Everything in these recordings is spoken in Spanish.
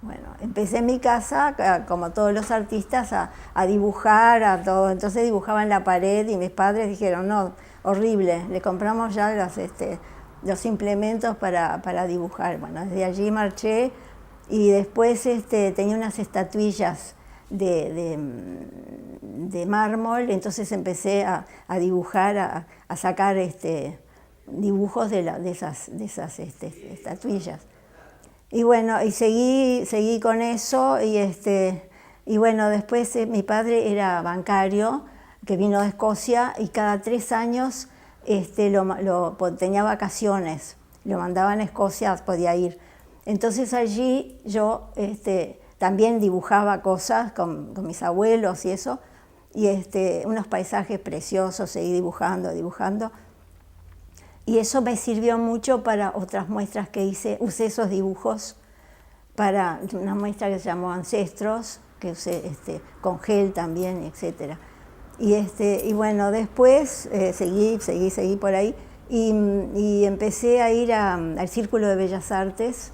Bueno, empecé en mi casa, como todos los artistas, a dibujar, a todo. Entonces dibujaba en la pared y mis padres dijeron, no, horrible, le compramos ya los implementos para dibujar. Bueno, desde allí marché y después tenía unas estatuillas de mármol, entonces empecé a dibujar, a sacar dibujos de esas estatuillas. Y bueno, y seguí con eso y bueno, después mi padre era bancario, que vino de Escocia y cada 3 años tenía vacaciones, lo mandaban a Escocia, podía ir. Entonces allí yo también dibujaba cosas con mis abuelos y eso, y unos paisajes preciosos, seguí dibujando. Y eso me sirvió mucho para otras muestras que hice. Usé esos dibujos para una muestra que se llamó Ancestros, que usé con gel también, etc. Y bueno, después seguí por ahí y empecé a ir al Círculo de Bellas Artes,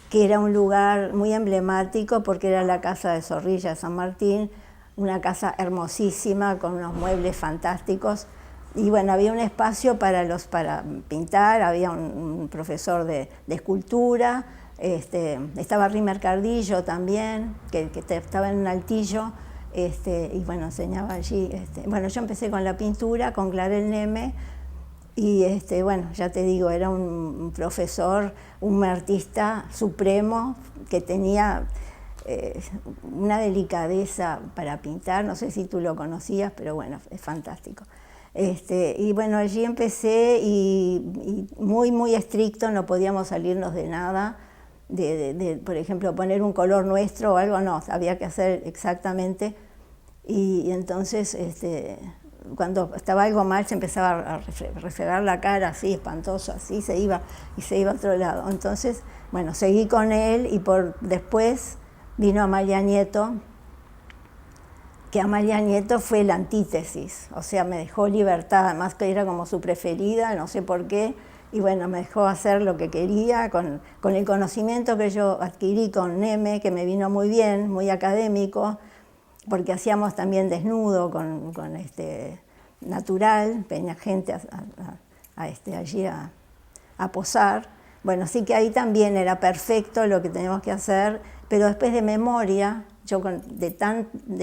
que era un lugar muy emblemático porque era la casa de Zorrilla de San Martín, una casa hermosísima con unos muebles fantásticos. Y bueno, había un espacio para pintar, había un profesor de escultura, estaba Rimer Cardillo también, que estaba en un altillo, y bueno, enseñaba allí. Bueno, yo empecé con la pintura, con Clarel Neme, y bueno, ya te digo, era un profesor, un artista supremo que tenía una delicadeza para pintar, no sé si tú lo conocías, pero bueno, es fantástico. Y bueno, allí empecé y muy estricto, no podíamos salirnos de nada, por ejemplo, poner un color nuestro o algo, no, había que hacer exactamente. Y entonces, cuando estaba algo mal, se empezaba a refregar la cara así, espantoso, así, se iba a otro lado. Entonces, bueno, seguí con él y después vino Amalia Nieto, que Amalia Nieto fue la antítesis, o sea, me dejó libertad, además que era como su preferida, no sé por qué, y bueno, me dejó hacer lo que quería con el conocimiento que yo adquirí con Neme, que me vino muy bien, muy académico, porque hacíamos también desnudo con natural, venía gente allí a posar. Bueno, sí que ahí también era perfecto lo que teníamos que hacer, pero después de memoria, yo de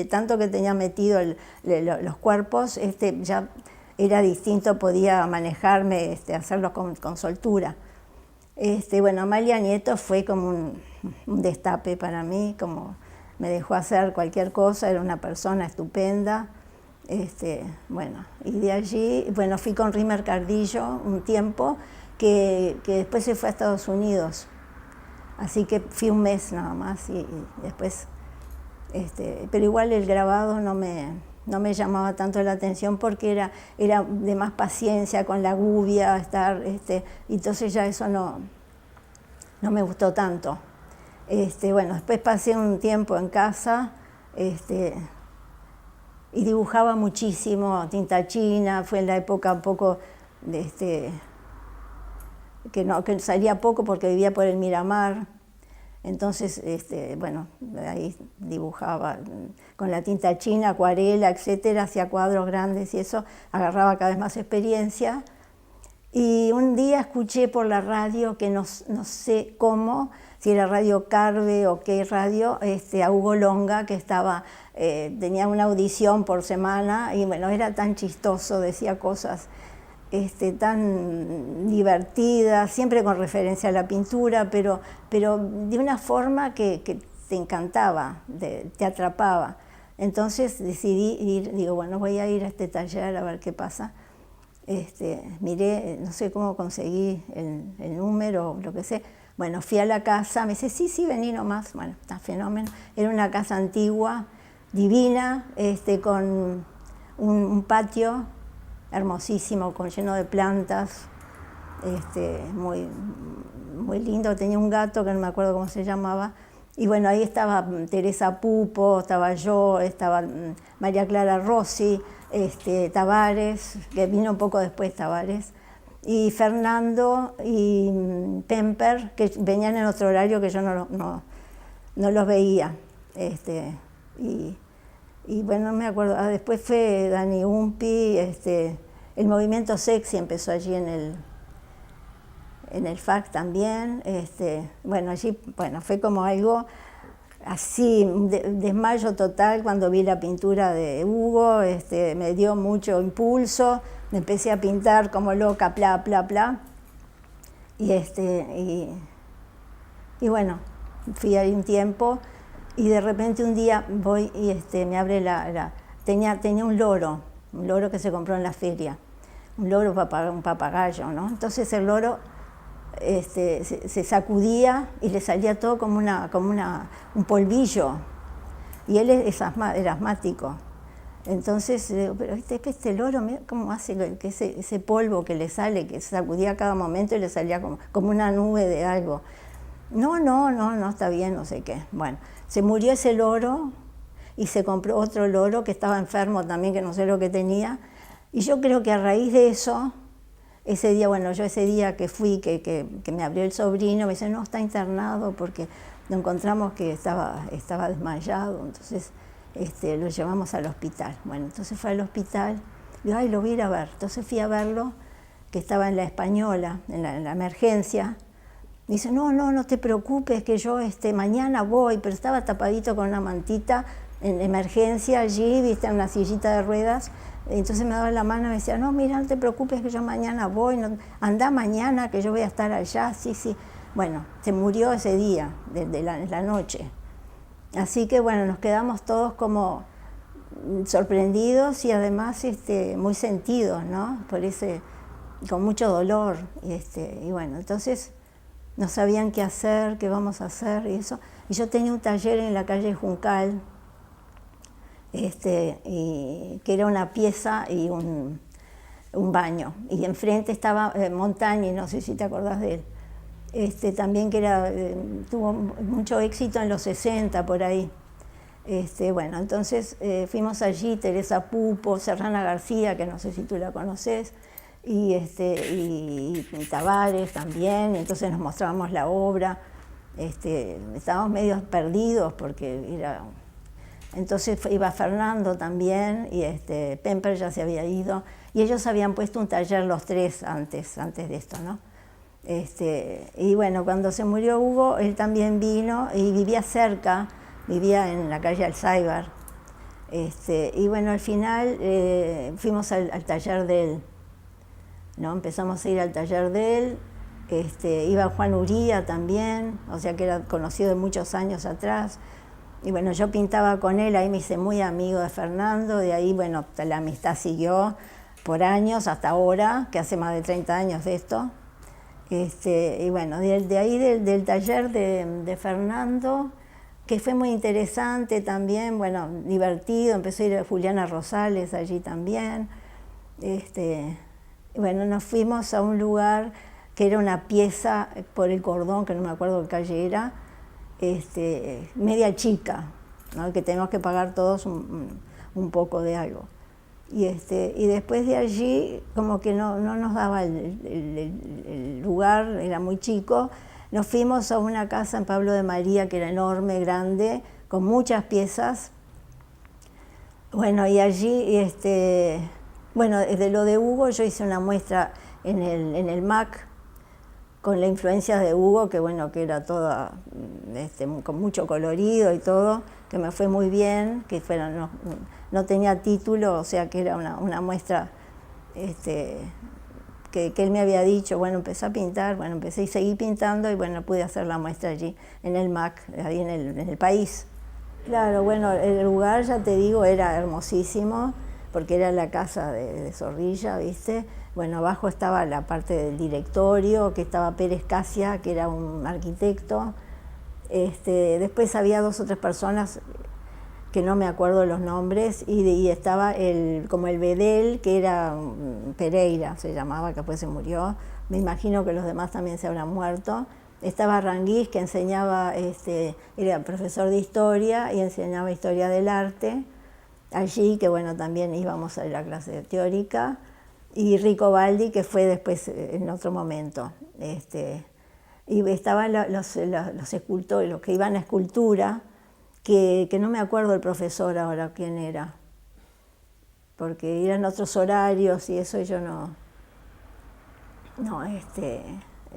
tanto que tenía metido los cuerpos, ya era distinto, podía manejarme, hacerlo con soltura. Bueno, Amalia Nieto fue como un destape para mí, como me dejó hacer cualquier cosa, era una persona estupenda. Bueno, y de allí, bueno, fui con Rimer Cardillo un tiempo, que después se fue a Estados Unidos. Así que fui un mes nada más y después, pero igual el grabado no me llamaba tanto la atención porque era de más paciencia con la gubia, entonces ya eso no me gustó tanto. Bueno, después pasé un tiempo en casa y dibujaba muchísimo, tinta china, fue en la época un poco que salía poco porque vivía por el Miramar. Entonces, bueno, ahí dibujaba con la tinta china, acuarela, etcétera, hacía cuadros grandes y eso, agarraba cada vez más experiencia. Y un día escuché por la radio, que no sé cómo, si era Radio Carve o qué radio, a Hugo Longa, que tenía una audición por semana, y bueno, era tan chistoso, decía cosas tan divertidas, siempre con referencia a la pintura, pero de una forma que te encantaba, te atrapaba. Entonces decidí ir, digo, bueno, voy a ir a este taller a ver qué pasa. Miré, no sé cómo conseguí el número o lo que sé. Bueno, fui a la casa, me dice, sí, vení nomás. Bueno, está fenómeno. Era una casa antigua, divina, con un patio hermosísimo, lleno de plantas, muy lindo. Tenía un gato que no me acuerdo cómo se llamaba. Y bueno, ahí estaba Teresa Pupo, estaba yo, estaba María Clara Rossi, Tavares, que vino un poco después Tavares, y Fernando y Pemper, que venían en otro horario que yo no no los veía. Y bueno, no me acuerdo, después fue Dani Umpi, el movimiento sexy empezó allí en el FAC también. Bueno, allí fue como algo así, un desmayo total cuando vi la pintura de Hugo, me dio mucho impulso, me empecé a pintar como loca, bla, bla, bla. Y bueno, fui ahí un tiempo y de repente un día voy y me abre tenía un loro que se compró en la feria, un loro, un papagayo, ¿no? Entonces el loro se sacudía y le salía todo como un polvillo, y él era asmático. Entonces digo, pero este loro, mira cómo hace que ese polvo que le sale, que se sacudía a cada momento y le salía como una nube de algo. No, está bien, no sé qué. Bueno, se murió ese loro y se compró otro loro que estaba enfermo también, que no sé lo que tenía. Y yo creo que a raíz de eso, ese día que fui, que me abrió el sobrino, me dice, no, está internado porque lo encontramos que estaba desmayado, entonces lo llevamos al hospital. Bueno, entonces fue al hospital, digo, ay, lo voy a ir a ver. Entonces fui a verlo, que estaba en la Española, en la emergencia. Me dice, no te preocupes, que yo mañana voy, pero estaba tapadito con una mantita en emergencia allí, viste, en una sillita de ruedas. Entonces me daba la mano y me decía, no, mira, no te preocupes que yo mañana voy, andá mañana que yo voy a estar allá, sí. Bueno, se murió ese día, la noche. Así que bueno, nos quedamos todos como sorprendidos y además muy sentidos, ¿no? Con mucho dolor. Y bueno, entonces no sabían qué hacer, qué vamos a hacer y eso. Y yo tenía un taller en la calle Juncal, que era una pieza y un baño. Y enfrente estaba Montañi, no sé si te acordás de él. También que tuvo mucho éxito en los 60 por ahí. Bueno, entonces fuimos allí, Teresa Pupo, Serrana García, que no sé si tú la conoces, y Tavares también, entonces nos mostrábamos la obra. Estábamos medio perdidos porque entonces iba Fernando también, y Pemper ya se había ido, y ellos habían puesto un taller los tres antes de esto, ¿no? Y bueno, cuando se murió Hugo, él también vino y vivía cerca, vivía en la calle Alzáibar. Y bueno, al final fuimos al taller de él, ¿no? Empezamos a ir al taller de él. Iba Juan Uría también, o sea que era conocido de muchos años atrás. Y bueno, yo pintaba con él, ahí me hice muy amigo de Fernando, de ahí, bueno, la amistad siguió por años, hasta ahora, que hace más de 30 años de esto. Y bueno, de ahí del taller de Fernando, que fue muy interesante también, bueno, divertido, empezó a ir a Juliana Rosales allí también. Bueno, nos fuimos a un lugar que era una pieza por el Cordón, que no me acuerdo qué calle era, media chica, ¿no? Que teníamos que pagar todos un poco de algo. Y después de allí, como que no nos daba el lugar, era muy chico, nos fuimos a una casa en Pablo de María que era enorme, grande, con muchas piezas. Bueno, y allí, bueno, desde lo de Hugo yo hice una muestra en el MAC, con la influencia de Hugo, que bueno, que era toda con mucho colorido y todo, que me fue muy bien, que no tenía título, o sea que era una muestra que él me había dicho, bueno, empecé a pintar, bueno, empecé y seguí pintando y bueno, pude hacer la muestra allí, en el MAC, ahí en el país. Claro, bueno, el lugar, ya te digo, era hermosísimo, porque era la casa de Zorrilla, ¿viste? Bueno, abajo estaba la parte del directorio, que estaba Pérez Casia, que era un arquitecto. Después había 2 o 3 personas que no me acuerdo los nombres, y estaba como el Bedel, que era Pereira, se llamaba, que después se murió. Me imagino que los demás también se habrán muerto. Estaba Ranguís, que enseñaba, era profesor de historia y enseñaba historia del arte. Allí, que bueno, también íbamos a la clase teórica. Y Rico Baldi, que fue después en otro momento. y estaban los escultores, los que iban a escultura, que no me acuerdo el profesor ahora quién era, porque eran otros horarios y eso yo no,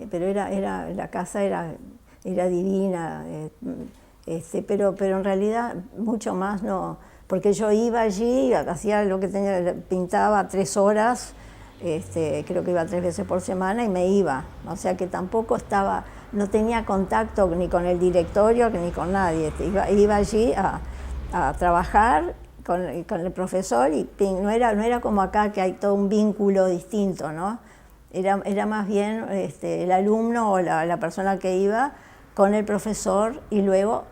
pero la casa era divina, pero en realidad mucho más no, porque yo iba allí, hacía lo que tenía, pintaba 3 horas, creo que iba 3 veces por semana y me iba, o sea que tampoco no tenía contacto ni con el directorio ni con nadie, iba allí a trabajar con el profesor y no era como acá que hay todo un vínculo distinto, ¿no? Era más bien el alumno o la persona que iba con el profesor y luego,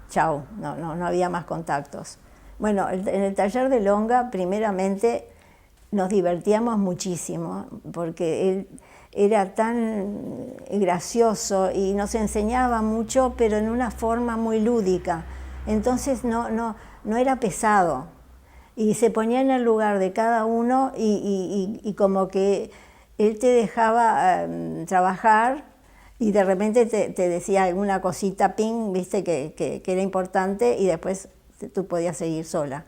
chao, no había más contactos. Bueno, en el taller de Longa, primeramente, nos divertíamos muchísimo, porque él era tan gracioso y nos enseñaba mucho, pero en una forma muy lúdica. Entonces no era pesado. Y se ponía en el lugar de cada uno y como que él te dejaba trabajar y de repente te decía alguna cosita, ping, viste, que era importante y después tú podías seguir sola.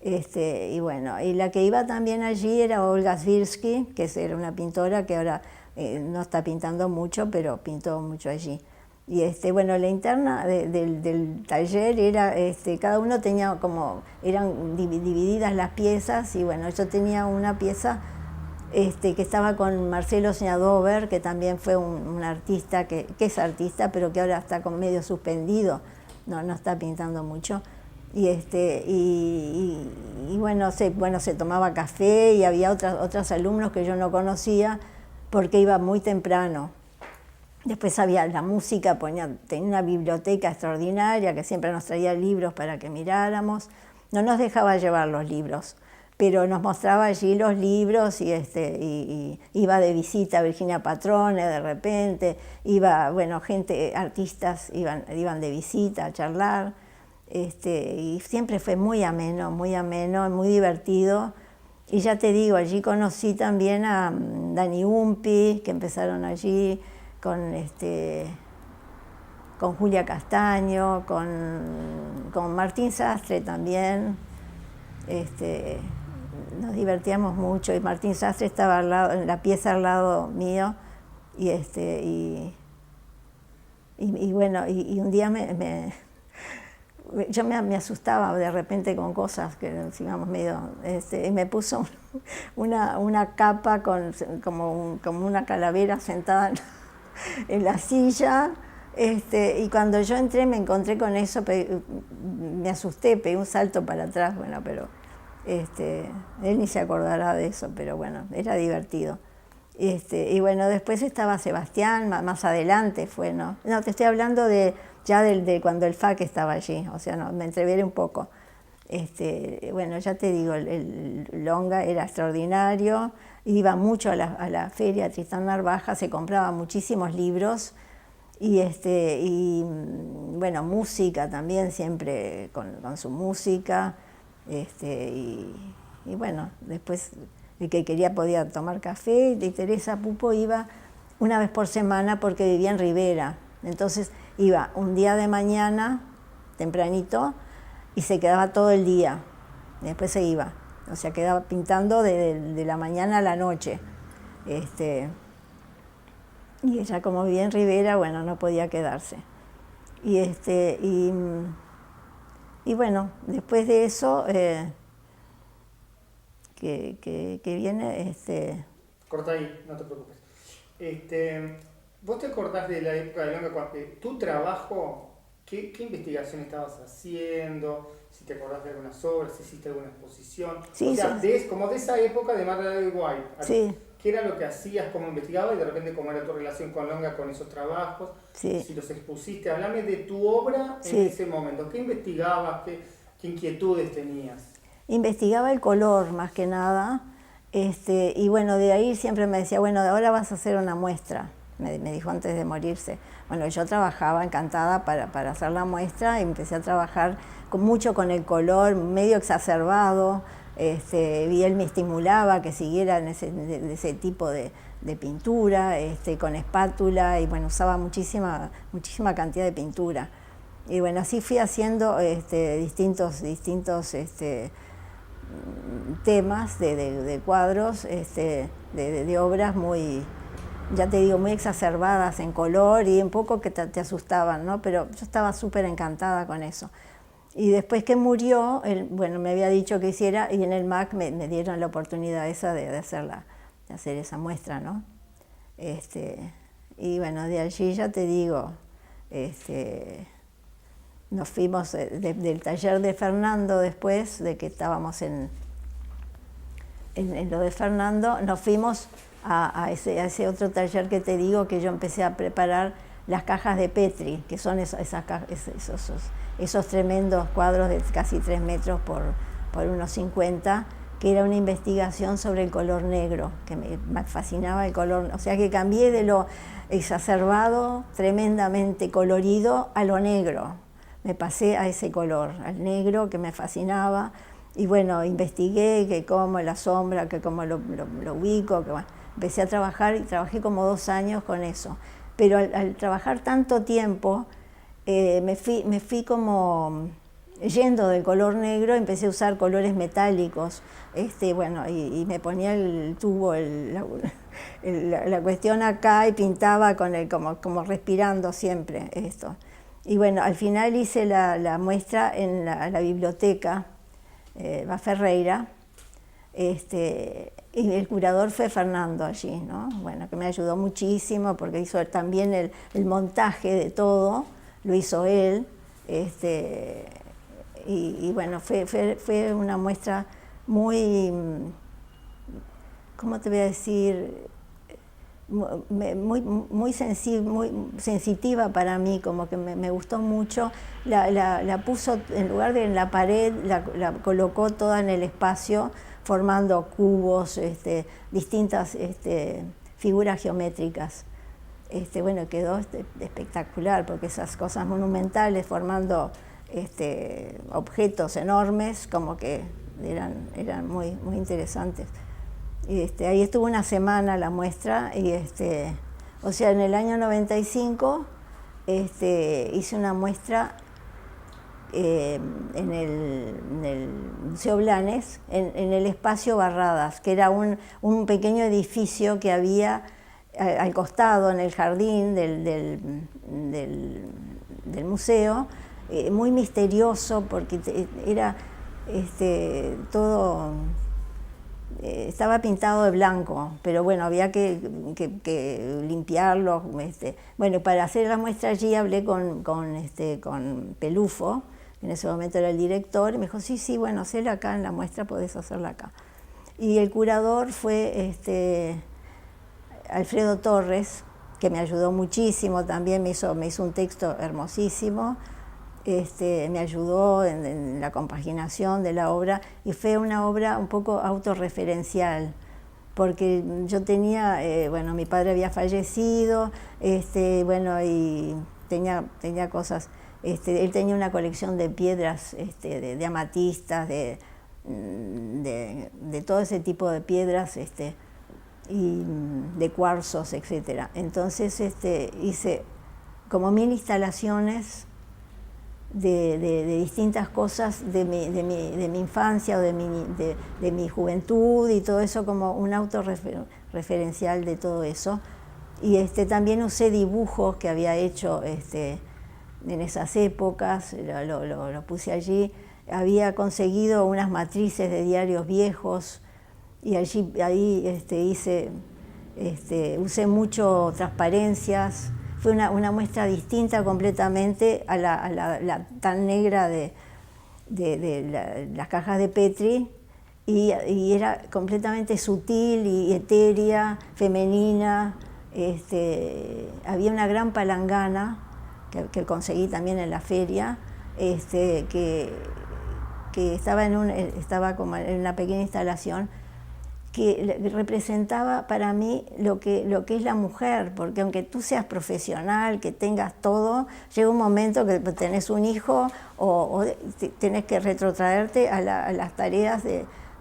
Y bueno, y la que iba también allí era Olga Svirsky, que era una pintora que ahora no está pintando mucho, pero pintó mucho allí. Y bueno, la interna del taller era, cada uno tenía eran divididas las piezas, y bueno, yo tenía una pieza que estaba con Marcelo Sneadover, que también fue un artista, que es artista, pero que ahora está medio suspendido, no está pintando mucho. Y bueno, se tomaba café y había otros alumnos que yo no conocía porque iba muy temprano. Después había la música, tenía una biblioteca extraordinaria que siempre nos traía libros para que miráramos. No nos dejaba llevar los libros, pero nos mostraba allí los libros y iba de visita a Virginia Patrone de repente, artistas iban de visita a charlar. Y siempre fue muy ameno, muy divertido. Y ya te digo, allí conocí también a Dani Umpi, que empezaron allí con Julia Castaño, con Martín Sastre también. Nos divertíamos mucho y Martín Sastre estaba en la pieza al lado mío y bueno, y un día yo me asustaba de repente con cosas que íbamos medio, y me puso una capa como una calavera sentada en la silla, y cuando yo entré me encontré con eso, me asusté, pegué un salto para atrás, bueno, pero él ni se acordará de eso, pero bueno, era divertido. Y bueno, después estaba Sebastián, más adelante fue, ¿no? No, te estoy hablando de cuando el FAC estaba allí, o sea, no, me entreveré un poco. Bueno, ya te digo, el Longa era extraordinario, iba mucho a la feria Tristán Narvaja, se compraban muchísimos libros, y bueno, música también, siempre con su música, y bueno, después el que quería podía tomar café, y Teresa Pupo iba una vez por semana porque vivía en Rivera, entonces iba un día de mañana, tempranito, y se quedaba todo el día, y después se iba, o sea, quedaba pintando de la mañana a la noche. Y ella, como vivía en Rivera, bueno, no podía quedarse. Y bueno, después de eso, que viene... Corta ahí, no te preocupes. ¿Vos te acordás de la época de Longa, tu trabajo, qué investigación estabas haciendo? Si te acordás de algunas obras, si hiciste alguna exposición. Sí, o sea, sí. como de esa época de Margaret White. Sí. ¿Qué era lo que hacías, cómo investigabas y de repente cómo era tu relación con Longa con esos trabajos? Sí. Si los expusiste, hablame de tu obra en ese momento. ¿Qué investigabas? ¿Qué inquietudes tenías? Investigaba el color más que nada, y bueno, de ahí siempre me decía, bueno, ahora vas a hacer una muestra, me dijo antes de morirse. Bueno, yo trabajaba encantada para hacer la muestra y empecé a trabajar mucho con el color, medio exacerbado, y él me estimulaba que siguiera en ese tipo de de pintura, con espátula, y bueno, usaba muchísima cantidad de pintura. Y bueno, así fui haciendo distintos temas de cuadros, de obras muy, ya te digo, muy exacerbadas en color y un poco que te asustaban, ¿no? Pero yo estaba súper encantada con eso. Y después que murió, bueno, me había dicho que hiciera, y en el MAC me dieron la oportunidad esa de hacer esa muestra, ¿no? Y bueno, de allí ya te digo, nos fuimos del taller de Fernando, después de que estábamos en lo de Fernando, nos fuimos a ese otro taller que te digo, que yo empecé a preparar las cajas de Petri, que son esos tremendos cuadros de casi 3 metros por unos 50, que era una investigación sobre el color negro, que me fascinaba el color, o sea que cambié de lo exacerbado, tremendamente colorido, a lo negro. Me pasé a ese color, al negro, que me fascinaba, y bueno, investigué que cómo la sombra, que cómo lo ubico, que bueno, empecé a trabajar y trabajé como 2 años con eso. Pero al trabajar tanto tiempo, me fui como yendo del color negro, empecé a usar colores metálicos, bueno, y me ponía el tubo, la cuestión acá, y pintaba con como respirando siempre esto. Y bueno, al final hice la muestra en la biblioteca, va Ferreira, y el curador fue Fernando allí, ¿no? Bueno, que me ayudó muchísimo porque hizo también el montaje de todo, lo hizo él, y bueno, fue una muestra muy, ¿cómo te voy a decir? Muy sensitiva para mí, como que me gustó mucho. La puso, en lugar de en la pared, la colocó toda en el espacio, formando cubos, distintas figuras geométricas. Bueno, quedó espectacular, porque esas cosas monumentales formando objetos enormes, como que eran muy interesantes. Ahí estuvo una semana la muestra, y o sea, en el año 95 hice una muestra en el Museo Blanes, en el espacio Barradas, que era un pequeño edificio que había al costado, en el jardín del museo, muy misterioso, porque era todo... estaba pintado de blanco, pero bueno, había que limpiarlo. Bueno, para hacer la muestra allí hablé con Pelufo, que en ese momento era el director, y me dijo, sí, bueno, hacela acá en la muestra, podés hacerla acá. Y el curador fue Alfredo Torres, que me ayudó muchísimo también, me hizo un texto hermosísimo. Me ayudó en la compaginación de la obra, y fue una obra un poco autorreferencial, porque yo tenía, bueno, mi padre había fallecido, bueno, y tenía cosas, él tenía una colección de piedras, de amatistas, de todo ese tipo de piedras, y de cuarzos, etc. Entonces hice como 1000 instalaciones de distintas cosas de mi infancia o de mi juventud, y todo eso, como un autorreferencial de todo eso. Y también usé dibujos que había hecho en esas épocas, lo puse allí. Había conseguido unas matrices de diarios viejos, y ahí usé mucho transparencias. Fue una muestra distinta completamente a la tan negra de las cajas de Petri, y era completamente sutil y etérea, femenina. Había una gran palangana que conseguí también en la feria, que estaba como en una pequeña instalación, que representaba para mí lo que es la mujer, porque aunque tú seas profesional, que tengas todo, llega un momento que tenés un hijo o tenés que retrotraerte a las tareas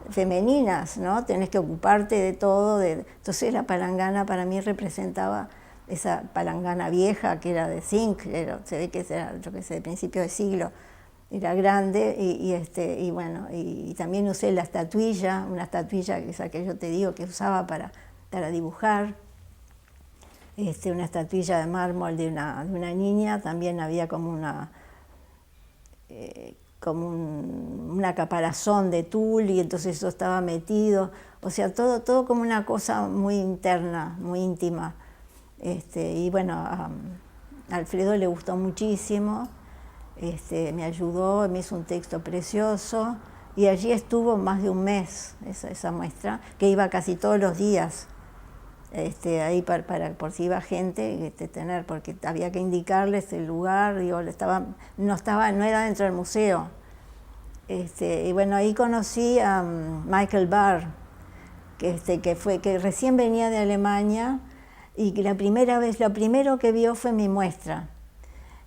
femeninas, ¿no? Tenés que ocuparte de todo. Entonces la palangana para mí representaba esa palangana vieja que era de zinc, se ve que era, yo qué sé, de principio de siglo, era grande y bueno, y también usé la estatuilla, una estatuilla esa que yo te digo que usaba para dibujar, una estatuilla de mármol de una niña, también había como una caparazón de tul y entonces eso estaba metido, o sea, todo como una cosa muy interna, muy íntima. Y bueno, a Alfredo le gustó muchísimo, me ayudó, me hizo un texto precioso y allí estuvo más de un mes esa muestra, que iba casi todos los días, ahí por si iba gente, porque había que indicarles el lugar, digo, no era dentro del museo. Y bueno, ahí conocí a Michael Barr, que recién venía de Alemania y que lo primero que vio fue mi muestra.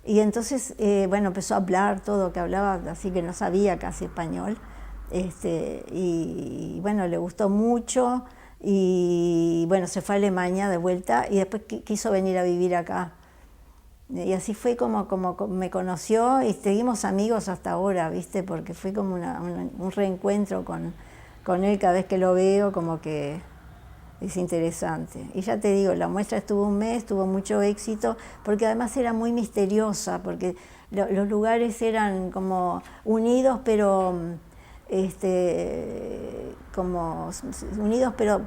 Y entonces, bueno, empezó a hablar todo, que hablaba, así que no sabía casi español. Y bueno, le gustó mucho y bueno, se fue a Alemania de vuelta y después quiso venir a vivir acá. Y así fue como me conoció y seguimos amigos hasta ahora, ¿viste? Porque fue como un reencuentro con él cada vez que lo veo, como que es interesante. Y ya te digo, la muestra estuvo un mes, tuvo mucho éxito, porque además era muy misteriosa, porque los lugares eran como unidos, pero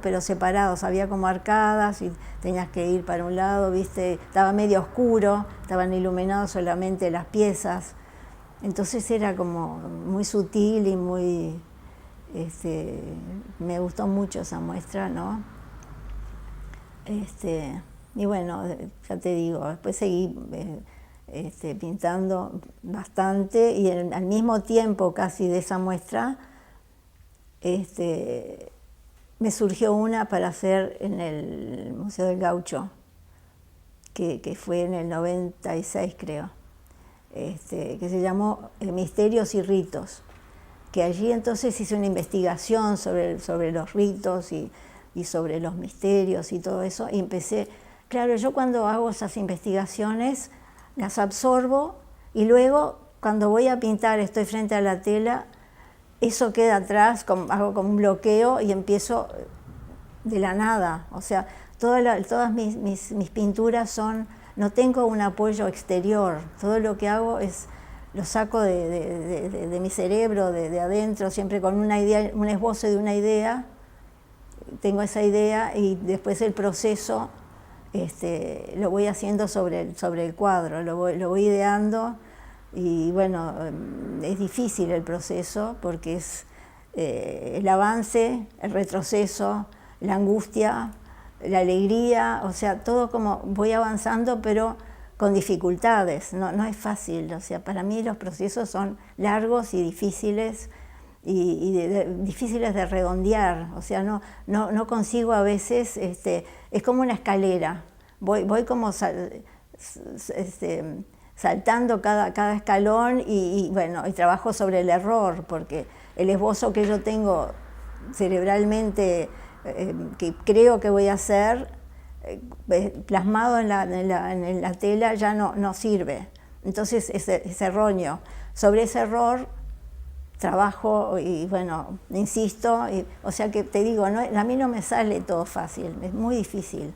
pero separados, había como arcadas y tenías que ir para un lado, ¿viste? Estaba medio oscuro, estaban iluminados solamente las piezas, entonces era como muy sutil y muy, me gustó mucho esa muestra, ¿no? Y bueno, ya te digo, después seguí pintando bastante y al mismo tiempo casi de esa muestra me surgió una para hacer en el Museo del Gaucho, que fue en el 96 creo, que se llamó Misterios y Ritos, que allí entonces hice una investigación sobre los ritos y sobre los misterios y todo eso, y empecé, claro, yo cuando hago esas investigaciones las absorbo y luego cuando voy a pintar, estoy frente a la tela, eso queda atrás, hago como un bloqueo y empiezo de la nada, o sea, todas mis pinturas no tengo un apoyo exterior, todo lo que hago lo saco de mi cerebro, de adentro, siempre con una idea, un esbozo de una idea, tengo esa idea y después el proceso lo voy haciendo sobre el cuadro, lo voy ideando y bueno, es difícil el proceso porque es el avance, el retroceso, la angustia, la alegría, o sea, todo como voy avanzando pero con dificultades, no es fácil, o sea, para mí los procesos son largos y difíciles y difíciles de redondear, o sea, no consigo a veces, es como una escalera, voy como saltando cada escalón y bueno, y trabajo sobre el error, porque el esbozo que yo tengo cerebralmente, que creo que voy a hacer, plasmado en la tela ya no sirve, entonces es erróneo. Sobre ese error trabajo y bueno, insisto, o sea que te digo, a mí no me sale todo fácil, es muy difícil.